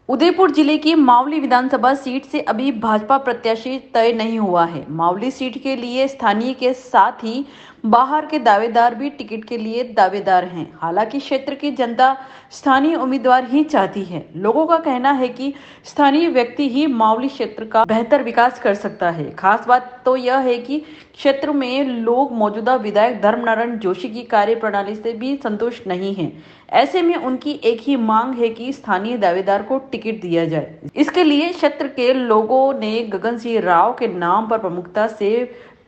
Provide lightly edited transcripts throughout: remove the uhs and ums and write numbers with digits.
उदयपुर जिले की मावली विधानसभा सीट से अभी भाजपा प्रत्याशी तय नहीं हुआ है। मावली सीट के लिए स्थानीय के साथ ही बाहर के दावेदार भी टिकट के लिए दावेदार हैं। हालांकि क्षेत्र की जनता स्थानीय उम्मीदवार ही चाहती है। लोगों का कहना है कि स्थानीय व्यक्ति ही मावली क्षेत्र का बेहतर विकास कर सकता है। खास बात तो यह है कि क्षेत्र में लोग मौजूदा विधायक धर्मनारायण जोशी की कार्य प्रणाली से भी संतुष्ट नहीं हैं। ऐसे में उनकी एक ही मांग है कि स्थानीय दावेदार को टिकट दिया जाए। इसके लिए क्षेत्र के लोगों ने गगन सिंह राव के नाम पर प्रमुखता से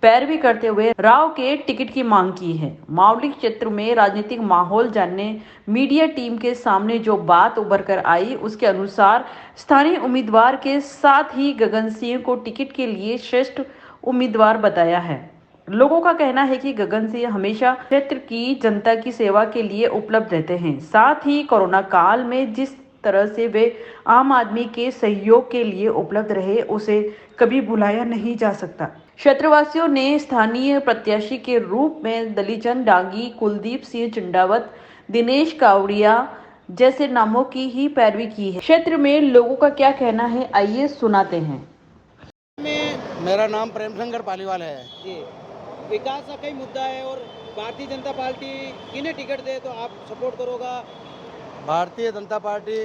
पैरवी करते हुए राव के टिकट की मांग की है। मावली क्षेत्र में राजनीतिक माहौल जानने मीडिया टीम के सामने जो बात उभर कर आई, उसके अनुसार स्थानीय उम्मीदवार के साथ ही गगन सिंह को टिकट के लिए श्रेष्ठ उम्मीदवार बताया है। लोगों का कहना है कि गगन सिंह हमेशा क्षेत्र की जनता की सेवा के लिए उपलब्ध रहते हैं। साथ ही कोरोना काल में जिस तरह से वे आम आदमी के सहयोग के लिए उपलब्ध रहे, उसे कभी भुलाया नहीं जा सकता। क्षेत्रवासियों ने स्थानीय प्रत्याशी के रूप में दलीचंद डांगी, कुलदीप सिंह चिंडावत, दिनेश कावड़िया जैसे नामों की ही पैरवी की है। क्षेत्र में लोगों का क्या कहना है, आइए सुनाते हैं। मेरा नाम प्रेमशंकर पालीवाल है जी। विकास का कई मुद्दा है और भारतीय जनता पार्टी किन्हें टिकट दे तो आप सपोर्ट करोगा? भारतीय जनता पार्टी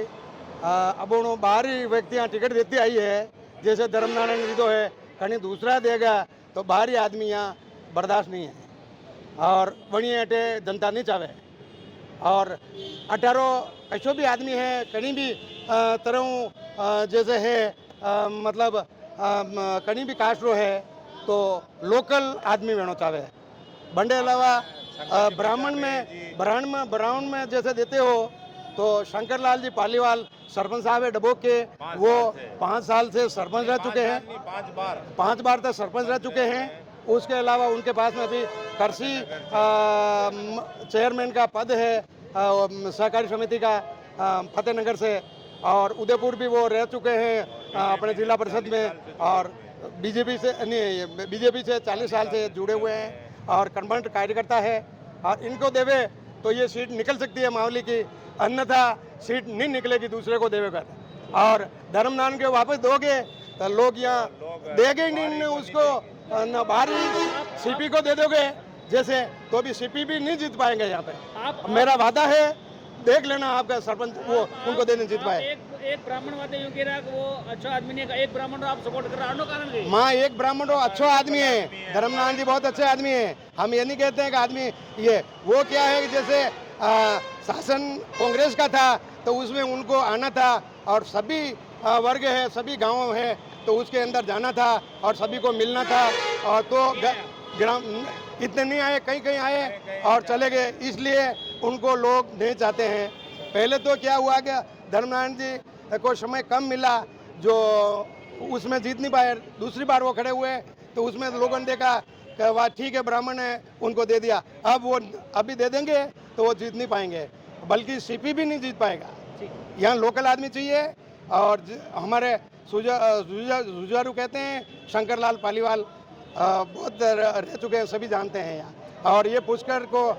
अब उन बाहरी व्यक्तियाँ टिकट देती आई है, जैसे धर्मनारायण जी तो है, कहीं दूसरा देगा तो बाहरी आदमी यहाँ बर्दाश्त नहीं है और बड़ी अटे जनता नहीं चाहे। और 18 ऐसो भी आदमी है कहीं भी तरह जैसे है मतलब कहीं भी कास्ट रो है तो लोकल आदमी वेणो चाहे। बंडे अलावा ब्राह्मण में जैसे देते हो तो शंकरलाल जी पालीवाल सरपंच साहब है डबोक के, वो 5 साल से सरपंच रह चुके हैं, 5 बार तक सरपंच रह चुके हैं। उसके अलावा उनके पास में भी कृषि चेयरमैन का पद है सहकारी समिति का फतेहनगर से, और उदयपुर भी वो रह चुके हैं अपने जिला परिषद में, और बीजेपी से 40 साल से जुड़े हुए हैं और कर्मठ कार्यकर्ता है। और इनको देवे तो ये सीट निकल सकती है मावली की, अन्यथा सीट नहीं निकलेगी दूसरे को देवेगा। और धर्मनारायण के वापस दोगे तो लोग यहाँ देंगे नहीं उसको, न बाहरी सीपी को दे दोगे जैसे तो भी सीपी भी नहीं जीत पाएंगे यहाँ पे। मेरा वादा है, देख लेना आपका सरपंच वो उनको देने जीत पाए। एक ब्राह्मण वादे यूं कह रहा कि वो अच्छा आदमी नहीं, एक ब्राह्मण को आप सपोर्ट कर रहा है कारण की? माँ एक ब्राह्मण तो अच्छा आदमी है, धर्मनारायण जी बहुत अच्छे आदमी है। हम ये नहीं कहते हैं कि आदमी ये वो क्या है कि जैसे शासन कांग्रेस का था तो उसमें उनको आना था और सभी वर्ग है, सभी गाँव है तो उसके अंदर जाना था और सभी को मिलना था, और तो ग्राम इतने नहीं आए, कहीं कहीं आए और चले गए, इसलिए उनको लोग नहीं चाहते हैं। पहले तो क्या हुआ कि धर्मनारायण जी को समय कम मिला जो उसमें जीत नहीं पाए, दूसरी बार वो खड़े हुए तो उसमें लोगों ने देखा कि वाह ठीक है ब्राह्मण है, उनको दे दिया। अब वो अभी दे देंगे तो वो जीत नहीं पाएंगे, बल्कि सीपी भी नहीं जीत पाएगा। यहाँ लोकल आदमी चाहिए, और हमारे जुझारू कहते हैं शंकरलाल पालीवाल बहुत रह चुके हैं, सभी जानते हैं यहाँ, और ये पुष्कर को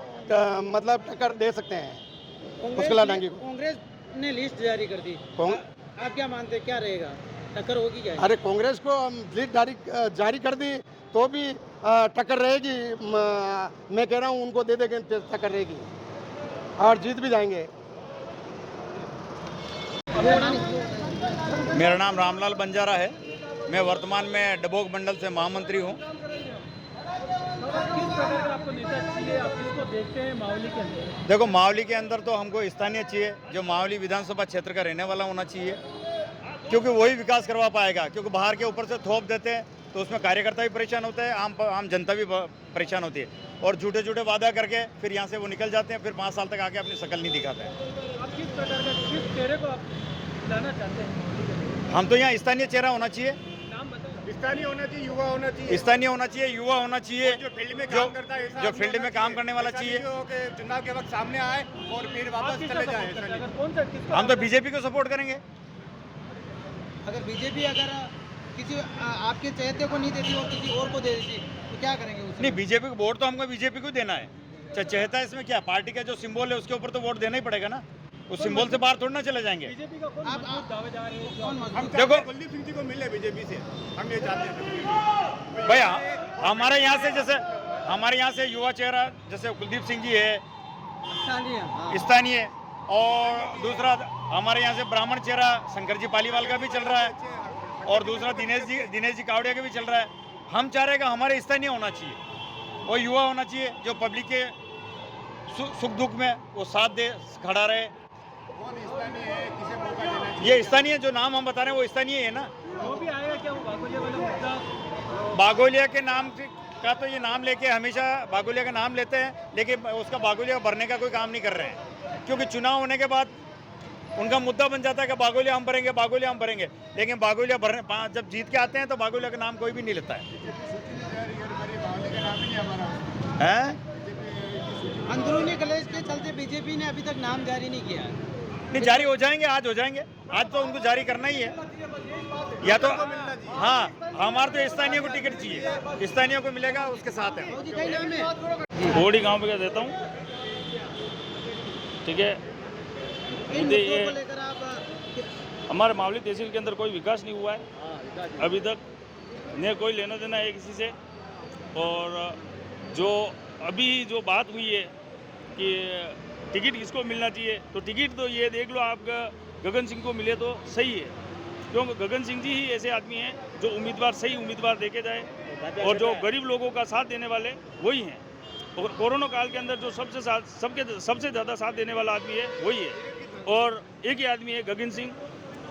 मतलब टक्कर दे सकते हैं पुष्कर डांगी को। कांग्रेस ने लिस्ट जारी कर दी, आप क्या मानते हैं क्या रहेगा, टक्कर होगी क्या? अरे कांग्रेस को लिस्ट जारी कर दी तो भी टक्कर रहेगी। मैं कह रहा हूँ उनको दे देंगे टक्कर रहेगी और जीत भी जाएंगे। मेरा नाम रामलाल बंजारा है, मैं वर्तमान में डबोक मंडल से महामंत्री हूँ। किस प्रकार का आपको नेता चाहिए, आप किसको देखते हैं मावली के अंदर? देखो मावली के अंदर तो हमको स्थानीय चाहिए, जो मावली विधानसभा क्षेत्र का रहने वाला होना चाहिए, क्योंकि वही विकास करवा पाएगा। क्योंकि बाहर के ऊपर से थोप देते हैं तो उसमें कार्यकर्ता भी परेशान होता है, आम जनता भी परेशान होती है, और झूठे झूठे वादा करके फिर यहाँ से वो निकल जाते हैं, फिर 5 साल तक आके अपनी शकल नहीं दिखाते हैं। आप किस प्रकार का किस चेहरे को आप लाना चाहते हैं? हम तो यहाँ स्थानीय चेहरा होना चाहिए, नाम बताओ। स्थानीय होना चाहिए, युवा होना चाहिए, स्थानीय होना चाहिए, युवा होना चाहिए, जो फील्ड में काम करता है, जो फील्ड में काम करने वाला चाहिए, चुनाव के वक्त सामने आए और फिर वापस चले जाए। हम तो बीजेपी को सपोर्ट करेंगे। अगर बीजेपी अगर किसी आपके चहेते को नहीं देती और किसी और को दे देती तो क्या करेंगे उसमें? नहीं, बीजेपी को वोट तो हमको बीजेपी को देना है, चाहे चहेता है इसमें क्या, पार्टी का जो सिंबल है उसके ऊपर तो वोट देना ही पड़ेगा ना। उस सिंबल से बाहर थोड़ी ना चले जाएंगे। बीजेपी का कौन मजबूत दावेदार है कौन हम मजबूत देखो- चाहते हैं कुलदीप सिंह जी को मिले बीजेपी से, हम ये चाहते हैं। भैया हमारे यहाँ से जैसे हमारे यहाँ से युवा चेहरा जैसे कुलदीप सिंह जी है स्थानीय, और दूसरा हमारे यहाँ से ब्राह्मण चेहरा शंकर जी पालीवाल का भी चल रहा है, और दूसरा दिनेश जी कावड़िया का भी चल रहा है। हम चाह रहे हैं कि हमारे स्थानीय होना चाहिए, वो युवा होना चाहिए जो पब्लिक के सुख दुख में वो साथ दे खड़ा रहे। कौन स्थानीय है, किसे मौका देना चाहिए? ये स्थानीय जो नाम हम बता रहे हैं वो स्थानीय है ना। वो भी आएगा क्या वो बागोलिया वाला मुद्दा बागोलिया के नाम का तो ये नाम लेके हमेशा बागोलिया का नाम लेते हैं, लेकिन उसका बागोलिया भरने का कोई काम नहीं कर रहे हैं, क्योंकि चुनाव होने के बाद उनका मुद्दा बन जाता है कि बागोलिया हम भरेंगे, बागोलिया हम भरेंगे, लेकिन बागोलिया भरने जब जीत के आते हैं तो बागोलिया का नाम कोई भी नहीं लेता है। अंदरूनी कलेश के चलते बीजेपी ने अभी तक नाम जारी नहीं किया है। नहीं, जारी हो जाएंगे, आज हो जाएंगे, आज तो उनको जारी करना ही है। या तो हाँ, हमारे तो स्थानीय को टिकट चाहिए, स्थानीय को मिलेगा उसके साथ है। जी कई नाम है ओडी गांव पे देता हूँ, ठीक है। इन मुझे मुद्दों ये को लेकर आप हमारे मावली तहसील के अंदर कोई विकास नहीं हुआ है अभी तक, न कोई लेना देना है किसी से। और जो अभी जो बात हुई है कि टिकट किसको मिलना चाहिए, तो टिकट तो ये देख लो आप गगन सिंह को मिले तो सही है, क्योंकि गगन सिंह जी ही ऐसे आदमी हैं जो उम्मीदवार सही उम्मीदवार देखे जाए, और जो गरीब लोगों का साथ देने वाले वही हैं। और कोरोना काल के अंदर जो सबसे ज़्यादा साथ देने वाला आदमी है वही है, और एक ही आदमी है गगन सिंह।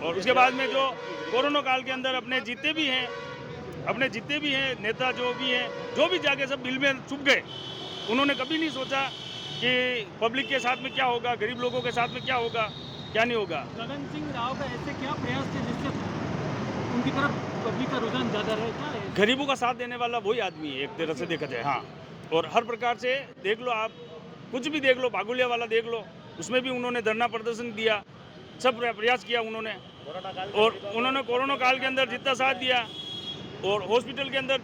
और उसके बाद में जो कोरोना काल के अंदर अपने जितने भी हैं नेता जो भी जाके सब बिल में चुप गए, उन्होंने कभी नहीं सोचा कि पब्लिक के साथ में क्या होगा, गरीब लोगों के साथ में क्या होगा, क्या नहीं होगा। गगन सिंह राव का ऐसे क्या प्रयास थे जिससे उनकी तरफ पब्लिक का रुझान ज़्यादा रहे, क्या है? गरीबों का साथ देने वाला वही आदमी है एक तरह से देखा जाए, हाँ। और हर प्रकार से देख लो आप, कुछ भी देख लो, बागुलिया वाला देख लो, उसमें भी उन्होंने धरना प्रदर्शन दिया, सब प्रयास किया उन्होंने, और उन्होंने कोरोना काल के अंदर जितना साथ दिया, और हॉस्पिटल के अंदर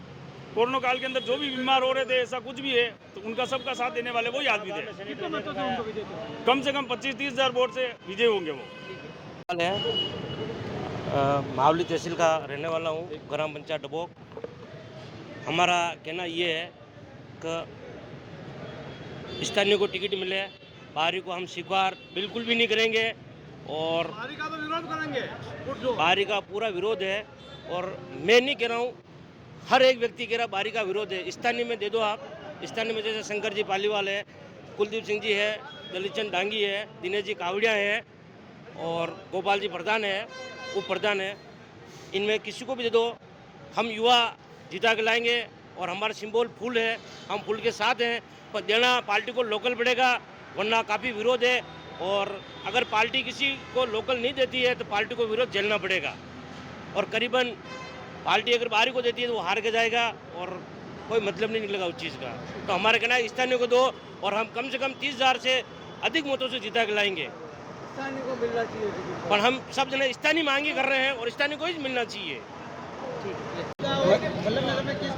कोरोना काल के अंदर जो भी बीमार हो रहे थे, ऐसा कुछ भी है तो उनका सबका साथ देने वाले वही आदमी थे। कितने मतों से उनको विजय थे? कम से कम 25-30 हज़ार वोट से विजय होंगे वो। है मावली तहसील का रहने वाला हूँ, ग्राम पंचायत डबोक। हमारा कहना ये है कि स्थानीय को टिकट मिले, बाहरी को हम स्वीकार बिल्कुल भी नहीं करेंगे, और बाहरी का तो विरोध करेंगे। बाहरी का पूरा विरोध है। और मैं नहीं कह रहा हूँ, हर एक व्यक्ति कह रहा बाहरी का विरोध है। स्थानीय में दे दो आप, स्थानीय में जैसे शंकर जी पालीवाल है, कुलदीप सिंह जी है, दलित चंद डांगी है, दिनेश जी कावड़िया है, और गोपाल जी प्रधान है, उप प्रधान है। इनमें किसी को भी दे दो, हम युवा जीता के लाएंगे, और हमारा सिंबल फूल है, हम फूल के साथ हैं। पर देना पार्टी को लोकल पड़ेगा, वरना काफ़ी विरोध है। और अगर पार्टी किसी को लोकल नहीं देती है तो पार्टी को विरोध झेलना पड़ेगा, और करीबन पार्टी अगर बाहरी को देती है तो वो हार के जाएगा, और कोई मतलब नहीं निकलेगा उस चीज़ का। तो हमारे कहना है स्थानीय को दो, और हम कम से कम 30,000 से अधिक मतों से जीता के लाएंगे। स्थानीय को मिलना चाहिए टिकट। पर हम सब जने स्थानीय मांगे कर रहे हैं, और स्थानीय को ही मिलना चाहिए। वल्लभनगर में किस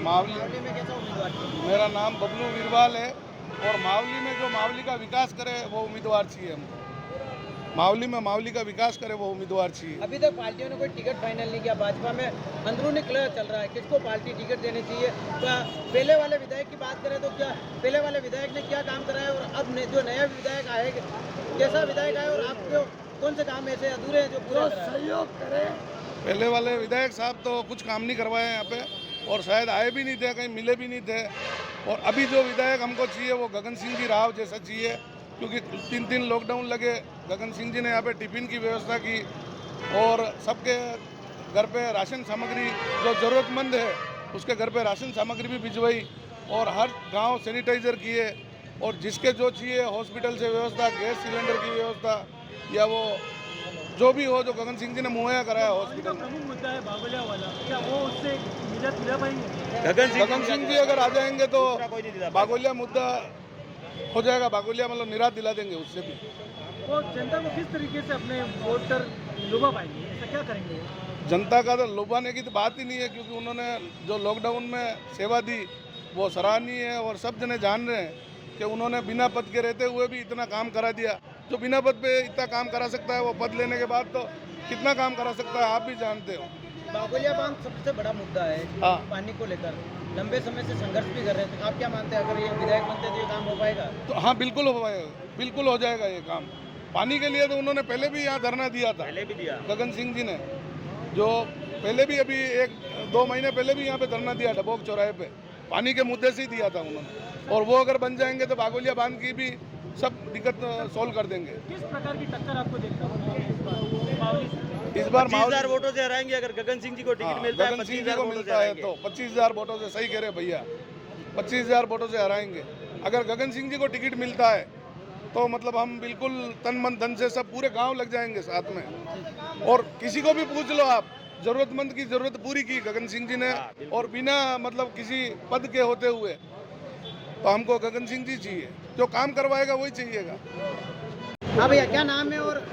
मावली में कैसा उम्मीदवार थे? मेरा नाम बबलू वीरवाल है, और मावली में जो मावली का विकास करे वो उम्मीदवार चाहिए हमको। मावली में मावली का विकास करे वो उम्मीदवार चाहिए। अभी तक पार्टियों ने कोई टिकट फाइनल नहीं किया, भाजपा में अंदरूनी कलह चल रहा है, किसको पार्टी टिकट देनी चाहिए? क्या पहले वाले विधायक की बात करें तो क्या पहले वाले विधायक ने क्या काम करा है, और अब जो नया विधायक आए कैसा विधायक आए, और आपको कौन से काम ऐसे अधूरे हैं जो पूरा सहयोग करे? पहले वाले विधायक साहब तो कुछ काम नहीं करवाए यहाँ पे, और शायद आए भी नहीं थे, कहीं मिले भी नहीं थे। और अभी जो विधायक हमको चाहिए वो गगन सिंह जी राव जैसा चाहिए, क्योंकि 3 लॉकडाउन लगे। गगन सिंह जी ने यहाँ पे टिफिन की व्यवस्था की, और सबके घर पे राशन सामग्री जो ज़रूरतमंद है उसके घर पे राशन सामग्री भी भिजवाई, और हर गांव सैनिटाइज़र किए, और जिसके जो चाहिए हॉस्पिटल से व्यवस्था, गैस सिलेंडर की व्यवस्था, या वो जो भी हो जो गगन सिंह जी ने मुहैया कराया हॉस्पिटल में। प्रमुख मुद्दा है बागोलिया वाला, क्या वो उससे निजात दिला पाएंगे? गगन सिंह जी अगर आ जाएंगे तो बागोलिया मुद्दा हो जाएगा, बागोलिया मतलब निराश दिला देंगे उससे भी। वो जनता को किस तरीके से अपने वोट कर लुभा पाएंगे, ऐसा क्या करेंगे? जनता का तो लुभाने की तो बात ही नहीं है, क्योंकि उन्होंने जो लॉकडाउन में सेवा दी वो सराहनीय है, और सब जने जान रहे हैं कि उन्होंने बिना पद के रहते हुए भी इतना काम करा दिया। जो बिना पद पे इतना काम करा सकता है वो पद लेने के बाद तो कितना काम करा सकता है आप भी जानते हो। बागोलिया बांध सबसे बड़ा मुद्दा है हाँ। पानी को लेकर लंबे समय से संघर्ष भी कर रहे थे। आप क्या मानते हैं, अगर ये विधायक बनते तो ये काम हो पाएगा? तो हाँ, बिल्कुल हो पाएगा, बिल्कुल हो जाएगा ये काम। पानी के लिए तो उन्होंने पहले भी यहाँ धरना दिया था, पहले भी दिया गगन सिंह जी ने, जो पहले भी अभी 1-2 महीने पहले भी यहाँ पे धरना दिया डबोक चौराहे पे, पानी के मुद्दे से ही दिया था उन्होंने। और वो अगर बन जाएंगे तो बागोलिया बांध की भी सब दिक्कत सोल्व कर देंगे। किस प्रकार की टक्कर आपको देखना होगा इस बार 25,000 वोटों से हराएंगे अगर गगन सिंह जी को टिकट मिलता है। गगन सिंह जी को मिलता है तो 25,000 वोटों से, सही कह रहे भैया, 25,000 वोटों से हराएंगे। अगर गगन सिंह जी को टिकट मिलता है तो मतलब हम बिल्कुल तन मन धन से सब पूरे गांव लग जाएंगे साथ में। और किसी को भी पूछ लो आप, जरूरतमंद की जरूरत पूरी की गगन सिंह जी ने, और बिना मतलब किसी पद के होते हुए। तो हमको गगन सिंह जी चाहिए, जो काम करवाएगा वही चाहिएगा। हाँ भैया, क्या नाम है? और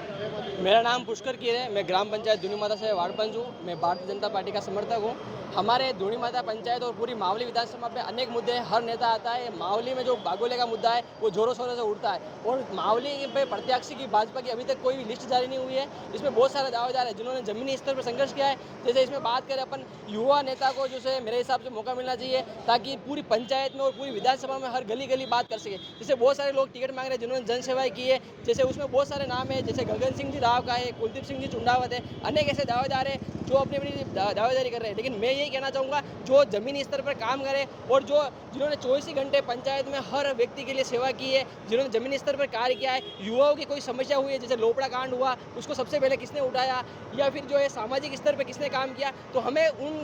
मेरा नाम पुष्कर कीर है। मैं ग्राम पंचायत धूनी माता से वार्ड पंच हूँ। मैं भारतीय जनता पार्टी का समर्थक हूँ। हमारे धूनी माता पंचायत और पूरी मावली विधानसभा में अनेक मुद्दे हैं। हर नेता आता है। मावली में जो बागोले का मुद्दा है वो जोरों शोरों से उठता है। और मावली पे प्रत्याशी की भाजपा की अभी तक कोई भी लिस्ट जारी नहीं हुई है। इसमें बहुत सारे दावेदार हैं जिन्होंने जमीनी स्तर पर संघर्ष किया है। जैसे इसमें बात करें अपन, युवा नेता को जो है मेरे हिसाब से मौका मिलना चाहिए ताकि पूरी पंचायत में और पूरी विधानसभा में हर गली गली बात कर सके। जैसे बहुत सारे लोग टिकट मांग रहे हैं जिन्होंने जनसेवाएं की है। जैसे उसमें बहुत सारे नाम है, जैसे गगन सिंह जी राव का है, कुलदीप सिंह जी चुंडावत है, अनेक ऐसे दावेदार हैं जो अपनी अपनी दावेदारी कर रहे हैं। लेकिन मैं यही कहना चाहूँगा, जो ज़मीनी स्तर पर काम करे और जो जिन्होंने 24 घंटे पंचायत में हर व्यक्ति के लिए सेवा की है, जिन्होंने ज़मीनी स्तर पर कार्य किया है, युवाओं की कोई समस्या हुई है, जैसे लोपड़ा कांड हुआ, उसको सबसे पहले किसने उठाया, या फिर जो है सामाजिक स्तर पर किसने काम किया, तो हमें उन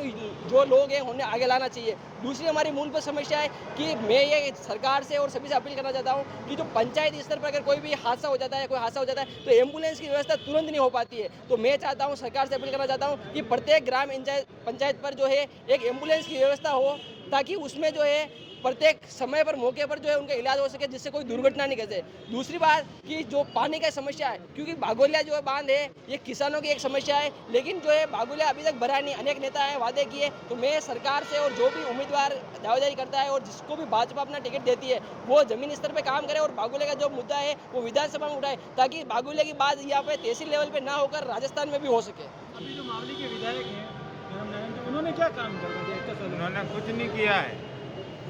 जो लोग हैं उन्हें आगे लाना चाहिए। दूसरी हमारी मूलभूत समस्या है कि मैं ये सरकार से और सभी से अपील करना चाहता हूँ कि जो पंचायत स्तर पर अगर कोई भी हादसा हो जाता है, कोई हादसा हो जाता है, तो एम्बुलेंस की व्यवस्था तुरंत नहीं हो पाती है। तो मैं चाहता हूँ, सरकार से अपील करना चाहता हूँ कि प्रत्येक ग्राम पंचायत पर जो है एक एम्बुलेंस की व्यवस्था हो, ताकि उसमें जो है प्रत्येक समय पर मौके पर जो है उनका इलाज हो सके, जिससे कोई दुर्घटना नहीं घटे। दूसरी बात कि जो पानी का समस्या है, क्योंकि बागोलिया जो है बांध है ये किसानों की एक समस्या है, लेकिन जो है बागोलिया अभी तक भरा नहीं। अनेक नेता है वादे किए। तो मैं सरकार से और जो भी उम्मीदवार दावेदारी करता है और जिसको भी भाजपा अपना टिकट देती है, वो जमीन स्तर पर काम करे और बागोलिया का जो मुद्दा है वो विधानसभा में उठाए, ताकि बागोलिया की बात यहाँ पे तहसील लेवल पे ना होकर राजस्थान में भी हो सके। अभी जो मावली के विधायक हैं उन्होंने क्या काम कर दिया? उन्होंने कुछ नहीं किया है।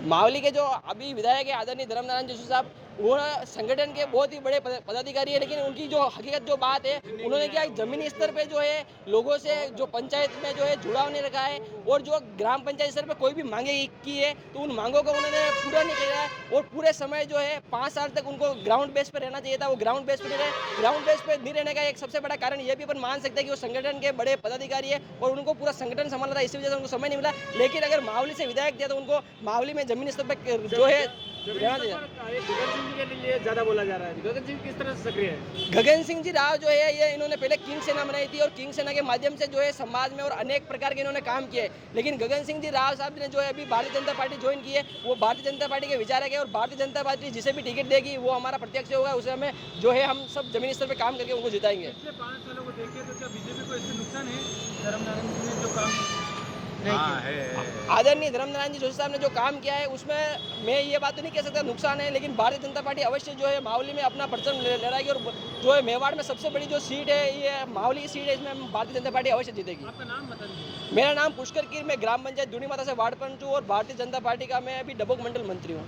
मावली के जो अभी विधायक है आदरणीय धर्मनारायण जोशी साहब, वो संगठन के बहुत ही बड़े पदाधिकारी है, लेकिन उनकी जो हकीकत जो बात है, उन्होंने क्या जमीनी स्तर पे जो है लोगों से जो पंचायत में जो है जुड़ाव नहीं रखा है, और जो ग्राम पंचायत स्तर पे कोई भी मांगे की है तो उन मांगों को उन्होंने पूरा नहीं किया है। और पूरे समय जो है 5 साल तक उनको ग्राउंड बेस पर रहना चाहिए था, वो ग्राउंड बेस पर नहीं रहे। ग्राउंड बेस पर नहीं रहने का एक सबसे बड़ा कारण ये भी अपन मान सकते हैं कि वो संगठन के बड़े पदाधिकारी है और उनको पूरा संगठन संभालना था, इसी वजह से उनको समय नहीं मिला। लेकिन अगर मावली से विधायक दिया तो उनको मावली में जमीनी स्तर पर जो है रहना चाहिए। गगन सिंह जी के लिए ज्यादा बोला जा रहा है। गगन सिंह किस तरह से सक्रिय है? गगन सिंह जी राव जो है ये इन्होंने पहले किंग सेना बनाई थी और किंग सेना के माध्यम से जो है समाज में और अनेक प्रकार के इन्होंने काम किए। लेकिन गगन सिंह जी राव साहब ने जो है अभी भारतीय जनता पार्टी ज्वाइन की है, वो भारतीय जनता पार्टी के विचारक है और भारतीय जनता पार्टी जिसे भी टिकट देगी वो हमारा प्रत्यक्ष होगा, उसे हमें जो है हम सब जमीनी स्तर पर काम करके उनको जिताएंगे। पिछले 5 सालों को देखिए तो क्या बीजेपी को इससे नुकसान है? धर्मनारायण जी ने जो काम आदरणीय धर्मनारायण जी जोशी साहब ने जो काम किया है उसमें मैं ये बात तो नहीं कह सकता नुकसान है, लेकिन भारतीय जनता पार्टी अवश्य जो है मावली में अपना परचम लहराएगी और जो है मेवाड़ में सबसे बड़ी जो सीट है ये मावली की सीट है, इसमें भारतीय जनता पार्टी अवश्य जीतेगी। आपका नाम बता दीजिए। मेरा नाम पुष्कर कीर, मैं ग्राम पंचायत धूनी माता से वार्ड पंच हूँ और भारतीय जनता पार्टी का मैं अभी डबोक मंडल मंत्री हूँ।